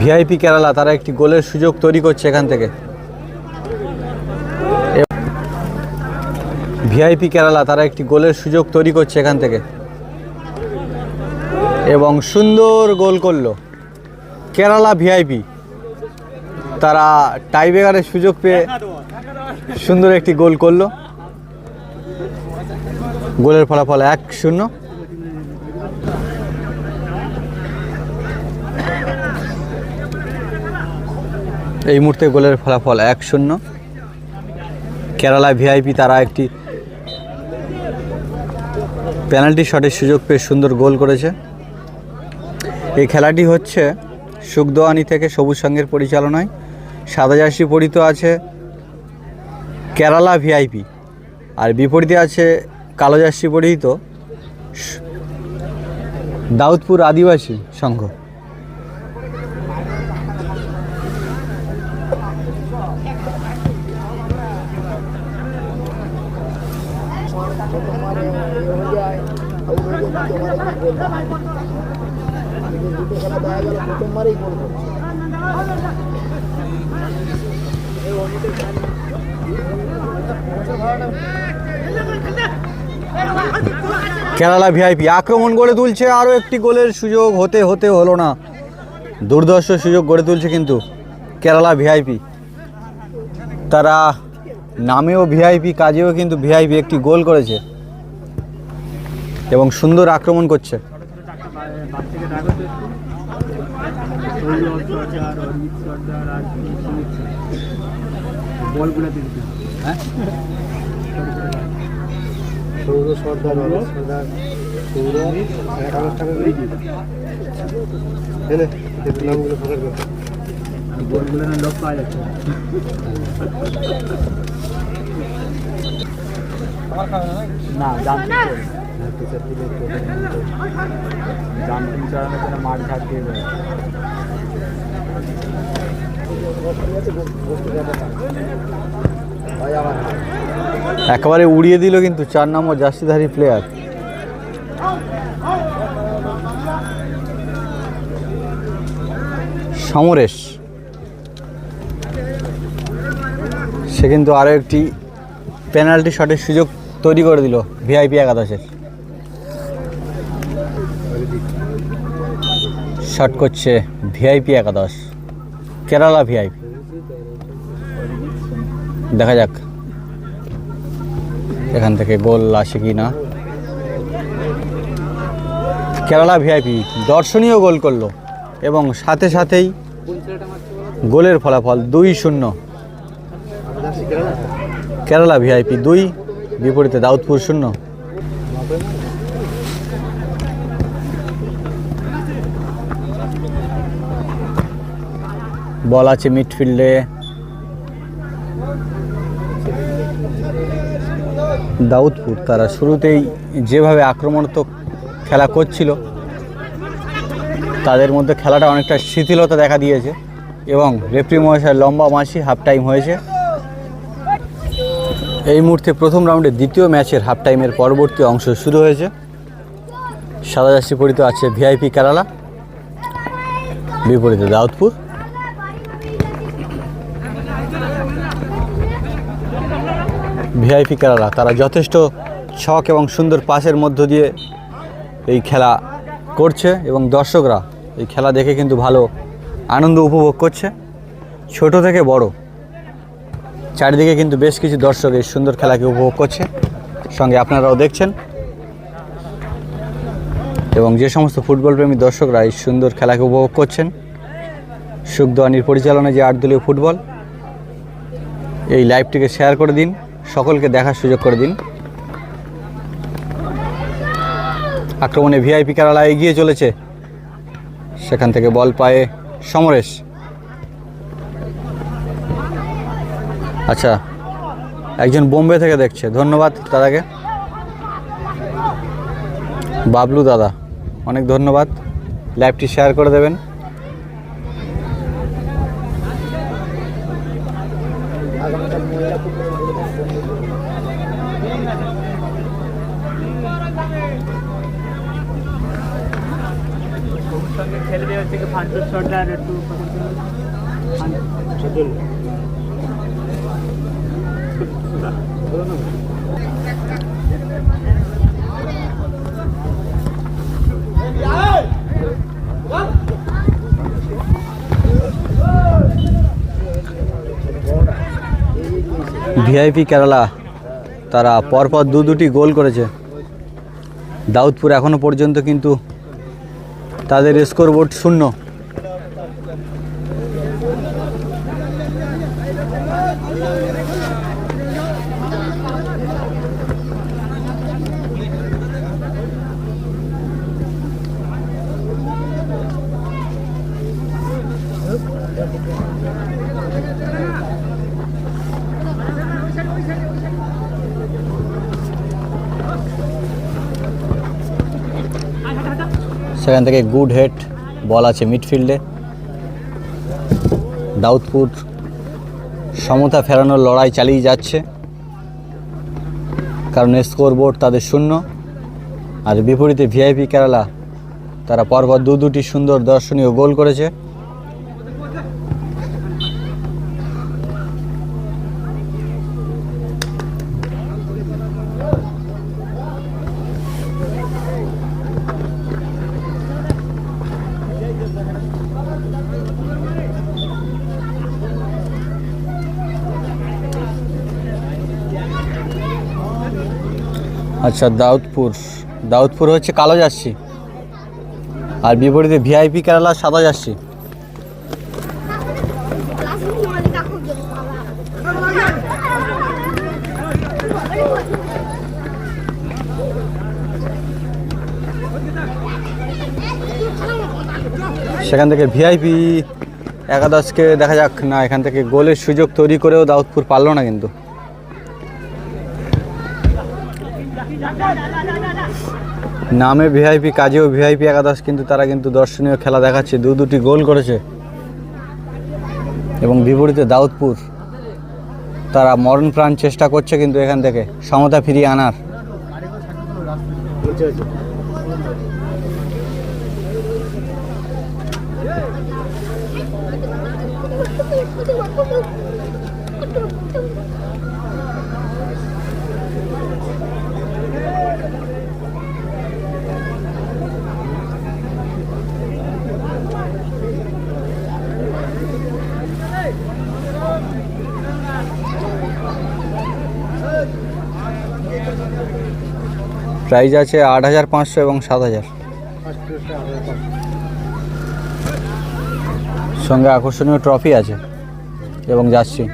VIP Kerala তারা একটি গোলের সুযোগ তৈরি করছে এখান থেকে। ভিআইপি কেরালা তারা একটি গোলের সুযোগ তৈরি করছে এখান থেকে এবং সুন্দর গোল করলো কেরালা ভিআইপি। তারা টাইব্রেকারের সুযোগ পেয়ে সুন্দর একটি গোল করলো। গোলের ফলাফল 1-0। এই মুহূর্তে গোলের ফলাফল 1-0। কেরালা ভিআইপি তারা একটি পেনাল্টি শটের সুযোগ পেয়ে সুন্দর গোল করেছে। এই খেলাটি হচ্ছে সুখদোয়ানি থেকে সবুজ সংঘের পরিচালনায়। সাদা জার্সি পরিহিত আছে কেরালা ভিআইপি, আর বিপরীতে আছে কালো জার্সি পরিহিত দাউদপুর আদিবাসী সংঘ। কেরালা ভিআইপি আক্রমণ গড়ে তুলছে, আরও একটি গোলের সুযোগ হতে হতে হলো না। দুর্ধর্ষ সুযোগ গড়ে তুলছে কিন্তু কেরালা ভিআইপি। তারা নামেও ভিআইপি, কাজেও কিন্তু ভিআইপি। একটি গোল করেছে এবং সুন্দর আক্রমণ করছে। না জাম্পিং চালানোর জন্য মাঠ ঘাট দিয়ে দেয়। একেবারে উড়িয়ে দিল কিন্তু 4 নম্বর জার্সিধারী প্লেয়ার। সমরেশ, সে কিন্তু আরও একটি পেনাল্টি শটের সুযোগ তৈরি করে দিল ভিআইপি একাদশের। শট করছে ভিআইপি একাদশ, কেরালা ভিআইপি। দেখা যাক এখান থেকে গোল আসে কি না। কেরালা ভিআইপি দর্শনীয় গোল করলো এবং সাথে সাথেই গোলের ফলাফল 2-0। কেরালা ভিআইপি 2, বিপরীতে দাউদপুর 0। বল আছে মিডফিল্ডে। দাউদপুর তারা শুরুতেই যেভাবে আক্রমণাত্মক খেলা করছিল তাদের মধ্যে খেলাটা অনেকটা শিথিলতা দেখা দিয়েছে এবং রেফারি মহাশয় লম্বা মাসি হাফ টাইম হয়েছে। এই মুহূর্তে প্রথম রাউন্ডের দ্বিতীয় ম্যাচের হাফ টাইমের পরবর্তী অংশ শুরু হয়েছে। সাদা জার্সি পরিহিত আছে ভিআইপি কেরালা, বিপরীতে দাউদপুর। ভিআইপি কেরালা তারা যথেষ্ট ছক এবং সুন্দর পাসের মধ্য দিয়ে এই খেলা করছে এবং দর্শকরা এই খেলা দেখে কিন্তু ভালো আনন্দ উপভোগ করছে, ছোট থেকে বড়। চারিদিকে কিন্তু বেশ কিছু দর্শক এই সুন্দর খেলাকে উপভোগ করছে, সঙ্গে আপনারাও দেখছেন। এবং যে সমস্ত ফুটবল প্রেমী দর্শকরা এই সুন্দর খেলাকে উপভোগ করছেন, সুখদোয়ানির পরিচালনায় যে 8 দলীয় ফুটবল, এই লাইভটিকে শেয়ার করে দিন, সকলকে দেখার সুযোগ করে দিন। আক্রমণে ভিআইপি কেরালা এগিয়ে চলেছে, সেখান থেকে বল পায়ে সমরেশ। আচ্ছা, একজন বোম্বে থেকে দেখছে, ধন্যবাদ দাদাকে, বাবলু দাদা, অনেক ধন্যবাদ। লাইভটি শেয়ার করে দেবেন। খেলবে থেকে ফান্ডের শটটা আর একটু ভিআইপি কেরালা তারা পরপর দুটি গোল করেছে। দাউদপুর এখনো পর্যন্ত কিন্তু তাদের স্কোরবোর্ড 0। সেখান থেকে গুড হেড বল আছে মিডফিল্ডে। দাউদপুর সমতা ফেরানোর লড়াই চালিয়ে যাচ্ছে, কারণ স্কোরবোর্ড তাদের 0। আর বিপরীতে ভিআইপি কেরালা তারা পরপর দুটি সুন্দর দর্শনীয় গোল করেছে। আচ্ছা, দাউদপুর হচ্ছে কালো জার্সি, আর বিপরীতে ভিআইপি কেরালা সাদা জার্সি। সেখান থেকে ভিআইপি একাদশকে দেখা যাক না, এখান থেকে গোলের সুযোগ তৈরি করেও দাউদপুর পারল না। কিন্তু নামে ভিআইপি, কাজেও ভিআইপি একাদশ, কিন্তু তারা কিন্তু দর্শনীয় খেলা দেখাচ্ছে, দুটি গোল করেছে। এবং বিপরীতে দাউদপুর তারা মরণ প্রাণ চেষ্টা করছে কিন্তু এখান থেকে সমতা ফিরিয়ে আনার। প্রাইজ আছে 8,500 এবং 7,000, সঙ্গে আকর্ষণীয় ট্রফি আছে এবং জার্সি।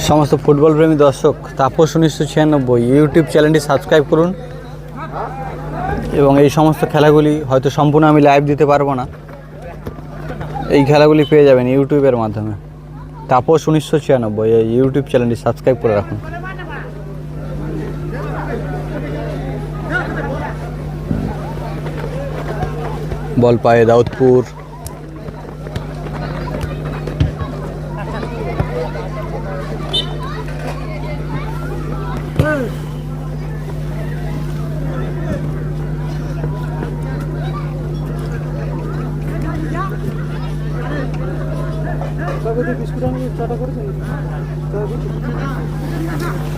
সমস্ত ফুটবল প্রেমী দর্শক, তাপস 1996 ইউটিউব চ্যানেলটি সাবস্ক্রাইব করুন। এবং এই সমস্ত খেলাগুলি হয়তো সম্পূর্ণ আমি লাইভ দিতে পারবো না, এই খেলাগুলি পেয়ে যাবেন ইউটিউবের মাধ্যমে। তাপস 1996 এই ইউটিউব চ্যানেলটি সাবস্ক্রাইব করে রাখুন। বল পায়ে দাউদপুর,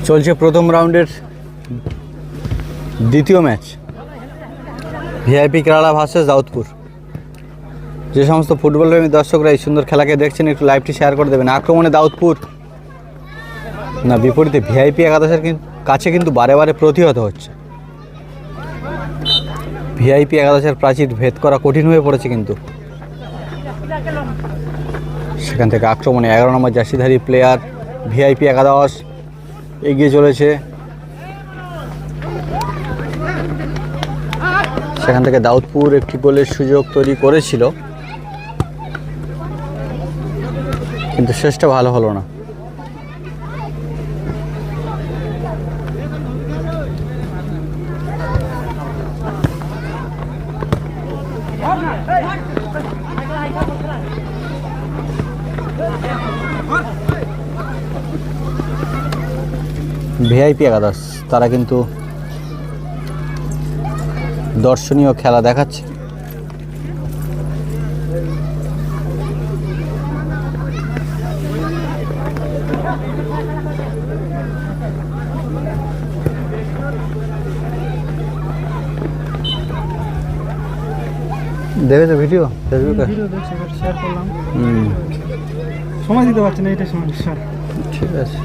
চলছে প্রথম রাউন্ডের দ্বিতীয় match, VIP Kerala versus Daudpur. যে সমস্ত ফুটবল প্রেমী দর্শকরা এই সুন্দর খেলাকে দেখছেন, একটু লাইভটি শেয়ার করে দেবেন। আক্রমণে দাউদপুর না, বিপরীতে ভিআইপি একাদশের কাছে কিন্তু বারে বারে প্রতিহত হচ্ছে। ভিআইপি একাদশের প্রাচীর ভেদ করা কঠিন হয়ে পড়েছে কিন্তু। সেখান থেকে আক্রমণে 11 নম্বর জার্সিধারী প্লেয়ার ভিআইপি একাদশ এগিয়ে চলেছে। সেখান থেকে দাউদপুর একটি গোলের সুযোগ তৈরি করেছিল, কিন্তু শেষটা ভালো হলো না। ভিআইপি একাদশ তারা কিন্তু দর্শনীয় খেলা দেখাচ্ছে। দেখেছো ভিডিও ফেসবুকে? শেয়ার করলাম, সময় দিতে পারছি না, এইটা সমস্যা। ঠিক আছে,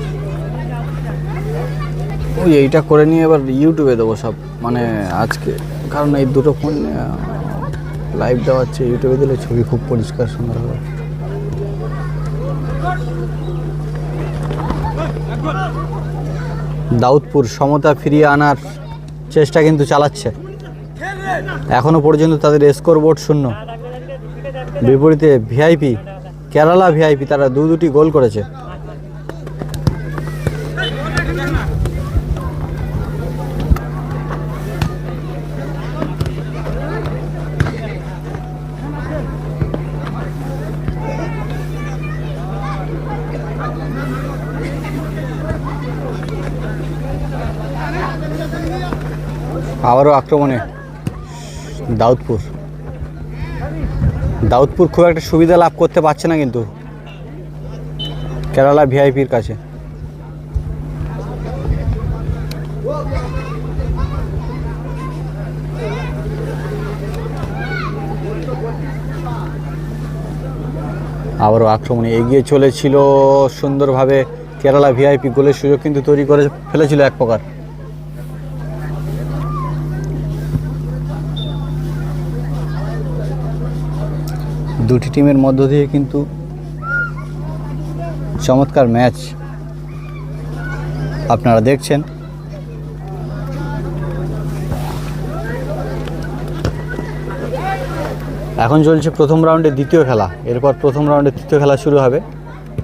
ওই এইটা করে নিয়ে এবার ইউটিউবে দেবো সব, মানে আজকে, কারণ এই দুটো ফোন লাইভ দেওয়া হচ্ছে, ইউটিউবে দিলে ছবি খুব পরিষ্কার সুন্দর হবে। দাউদপুর সমতা ফিরিয়ে আনার চেষ্টা কিন্তু চালাচ্ছে, এখনো পর্যন্ত তাদের স্কোর বোর্ড শূন্য। বিপরীতে ভিআইপি, কেরালা ভিআইপি তারা দুটি গোল করেছে। আবারও আক্রমণে দাউদপুর। দাউদপুর খুব একটা সুবিধা লাভ করতে পারছে না কিন্তু কেরালা ভিআইপির কাছে। আবারও আক্রমণে এগিয়ে চলেছিল সুন্দরভাবে কেরালা ভিআইপি, গোলের সুযোগ কিন্তু তৈরি করে ফেলেছিল এক প্রকার। দুটি টিমের মধ্য দিয়ে কিন্তু চমৎকার ম্যাচ আপনারা দেখছেন। এখন চলছে প্রথম রাউন্ডের দ্বিতীয় খেলা, এরপর প্রথম রাউন্ডের তৃতীয় খেলা শুরু হবে।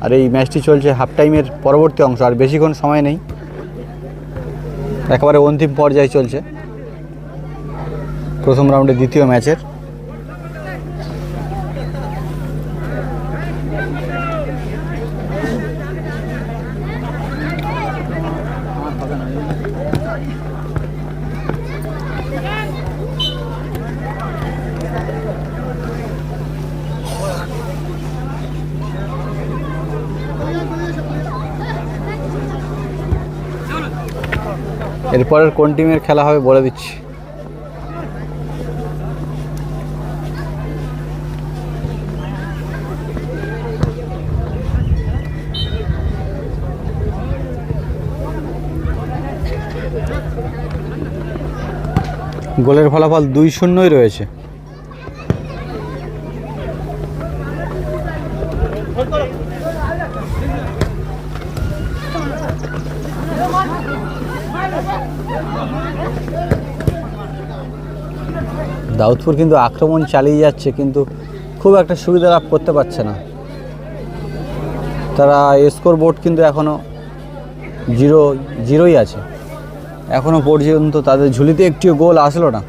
আর এই ম্যাচটি চলছে হাফ টাইমের পরবর্তী অংশ, আর বেশিক্ষণ সময় নেই, একেবারে অন্তিম পর্যায়ে চলছে প্রথম রাউন্ডের দ্বিতীয় ম্যাচের। এরপরের কোন টিমের খেলা হবে বলে দিচ্ছি। গোলের ফলাফল 2-0 রয়েছে। দাউদপুর কিন্তু আক্রমণ চালিয়ে যাচ্ছে, কিন্তু খুব একটা সুবিধা লাভ করতে পারছে না তারা। স্কোর বোর্ড কিন্তু এখনও 0-0 আছে, এখনও পর্যন্ত তাদের ঝুলিতে একটিও গোল আসলো না।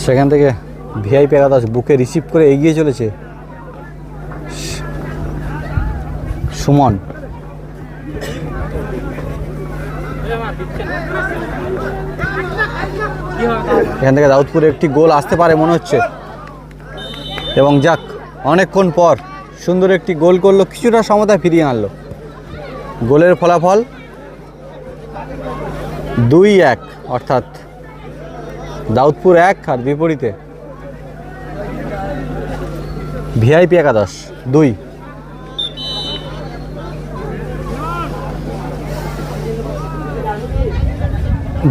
সেখান থেকে ভিআইপি একাদশ বুকে রিসিভ করে এগিয়ে চলেছে সুমন। এখান থেকে দাউদপুরে একটি গোল আসতে পারে মনে হচ্ছে, এবং যাক অনেকক্ষণ পর সুন্দর একটি গোল করলো, কিছুটা সমতা ফিরিয়ে আনলো। গোলের ফলাফল 2-1, অর্থাৎ দাউদপুর 1 আর বিপরীতে ভিআইপি একাদশ 2।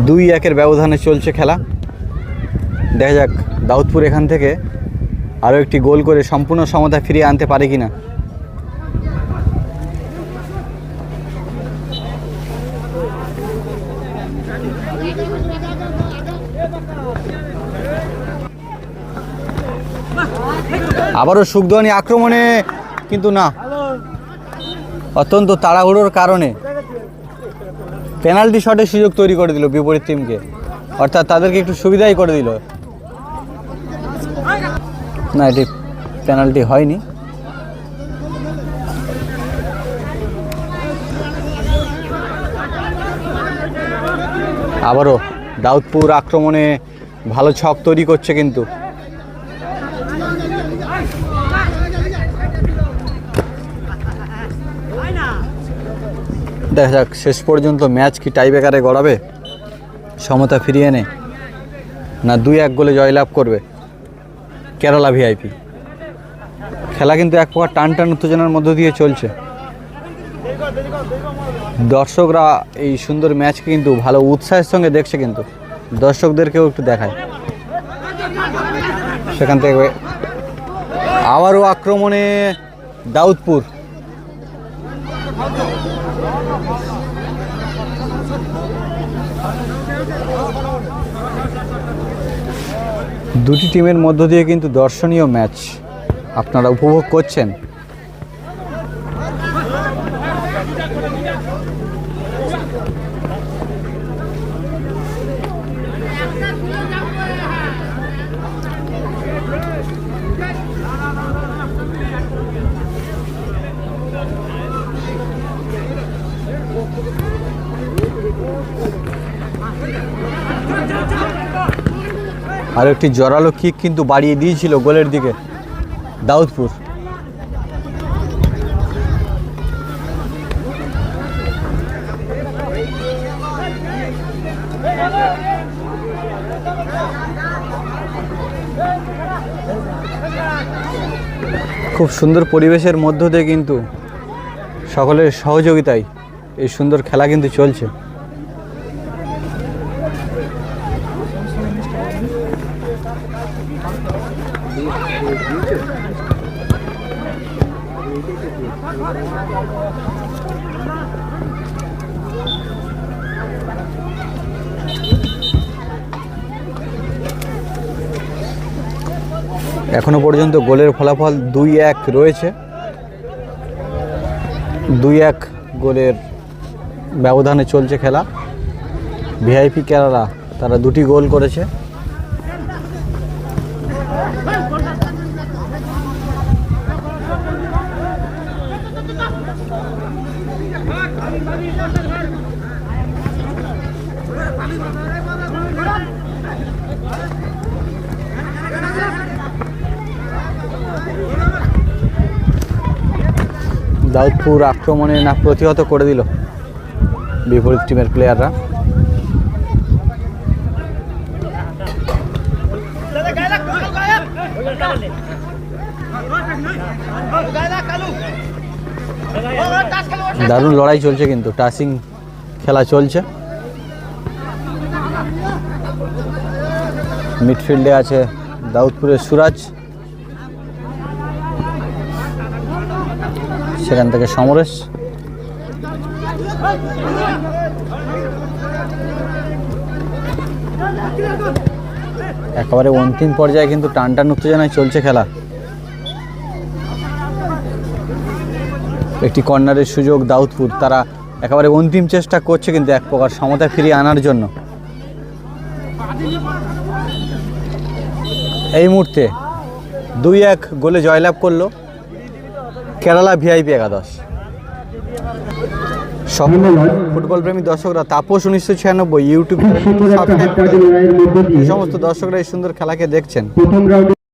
দুই একের ব্যবধানে চলছে খেলা। দেখা যাক দাউদপুর এখান থেকে আরও একটি গোল করে সম্পূর্ণ সমতা ফিরিয়ে আনতে পারে কিনা। আবারও সুখদোয়ানি আক্রমণে, কিন্তু না, অত্যন্ত তাড়াহুড়োর কারণে পেনাল্টি শটের সুযোগ তৈরি করে দিল বিপরীত টিমকে, অর্থাৎ তাদেরকে একটু সুবিধাই করে দিল। না, এটি পেনাল্টি হয়নি। আবারও দাউদপুর আক্রমণে ভালো ছক তৈরি করছে, কিন্তু দেখা যাক শেষ পর্যন্ত ম্যাচ কি টাইব্রেকারে গড়াবে, সমতা ফিরিয়ে এনে, না 2-1 গোলে জয়লাভ করবে কেরালা ভিআইপি। খেলা কিন্তু এক প্রকার টান টান উত্তেজনার মধ্য দিয়ে চলছে। দর্শকরা এই সুন্দর ম্যাচকে কিন্তু ভালো উৎসাহের সঙ্গে দেখছে, কিন্তু দর্শকদেরকেও একটু দেখায়। সেখান থেকে আবারও আক্রমণে দাউদপুর, দুটি টিমের মধ্য দিয়ে কিন্তু দর্শনীয় ম্যাচ আপনারা উপভোগ করছেন। আর একটি জোরালো কিক কিন্তু বাড়িয়ে দিয়েছিল গোলের দিকে দাউদপুর। খুব সুন্দর পরিবেশের মধ্য দিয়ে কিন্তু সকলের সহযোগিতায় এই সুন্দর খেলা কিন্তু চলছে। এখনো পর্যন্ত গোলের ফলাফল 2-1 রয়েছে। 2-1 গোলের ব্যবধানে চলছে খেলা। ভিআইপি কেরালা তারা 2টি গোল করেছে। দাউদপুর আক্রমণে না প্রতিহত করে দিল বিপরীত টিমের প্লেয়াররা। দারুণ লড়াই চলছে, কিন্তু টাচিং খেলা চলছে। মিডফিল্ডে আছে দাউদপুরের সুরাজ, সেখান থেকে সমরেশ। একেবারে অন্তিম পর্যায়ে কিন্তু টান টান উত্তেজনায় চলছে খেলা। একটি কর্নারের সুযোগ দাউদপুর, তারা একেবারে অন্তিম চেষ্টা করছে কিন্তু এক প্রকার সমতা ফিরিয়ে আনার জন্য। এই মুহূর্তে 2-1 গোলে জয়লাভ করলো কেরালা ভিআইপি একাদশ। ফুটবল প্রেমী দর্শকরা তাপস 1996 ইউটিউব চ্যানেল সাবস্ক্রাইব করে সমস্ত দর্শকরা এই সুন্দর খেলাকে দেখছেন।